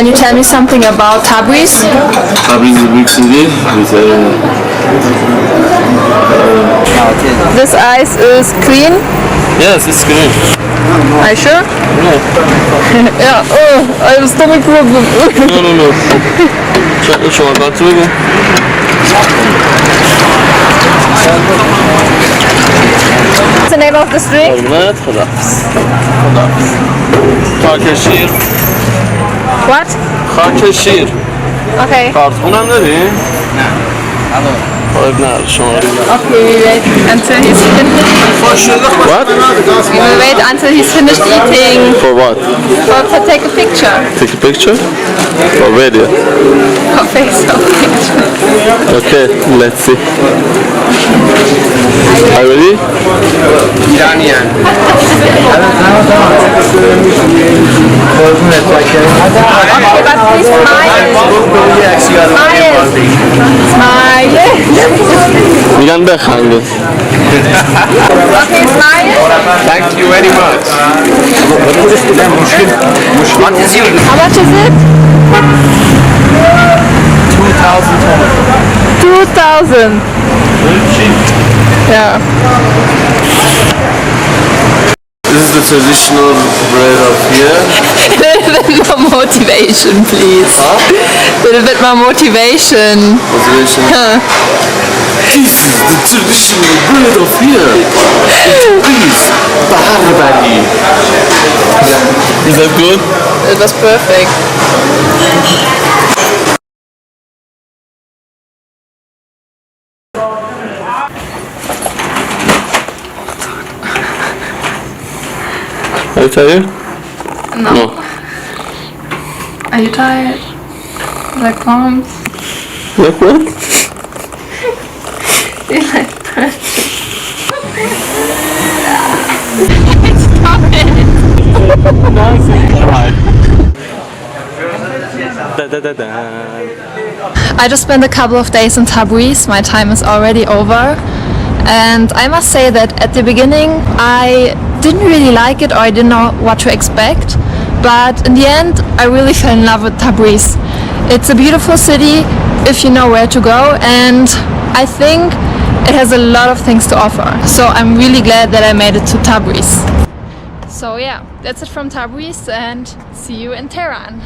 Can you tell me something about Tabriz? Tabriz is a big city with This ice is clean. yes, it's green. Are you sure? Yeah. Yeah. Oh, I have a stomach problem. No. شما قطع بگو. What's the name of this drink? حرمت خداحافظ. خاک شیر. What? خاک شیر. Okay. کارتون هم داریم؟ نه. خب نه شما Okay, we wait until he's finished. What? We will wait until he's finished eating For what? to take a picture. Take a picture? For video? For Facebook picture. Okay, let's see. Are you ready? Okay, but please smile. Smile. میگن بخندید. Okay, smile. Thank you very much. What is your How much is it? 2,000. Yeah. This is the traditional bread of here. A little bit more motivation, please. A little bit more motivation. Motivation. Huh. This is the traditional bread of here. Please, Baharbari. Is that good? It was perfect. Are you tired? No. Are you tired? Like palms? Like what? You like pressure. Stop it! I just spent a couple of days in Tabriz. My time is already over. And I must say that at the beginning I didn't really like it, or I didn't know what to expect. But in the end I really fell in love with Tabriz. It's a beautiful city if you know where to go, and I think it has a lot of things to offer. So I'm really glad that I made it to Tabriz. So yeah, that's it from Tabriz, and see you in Tehran.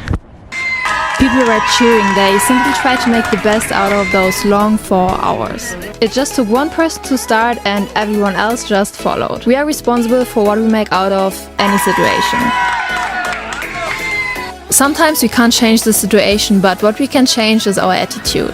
People were cheering. They simply tried to make the best out of those long 4 hours. It just took one person to start and everyone else just followed. We are responsible for what we make out of any situation. Sometimes we can't change the situation, but what we can change is our attitude.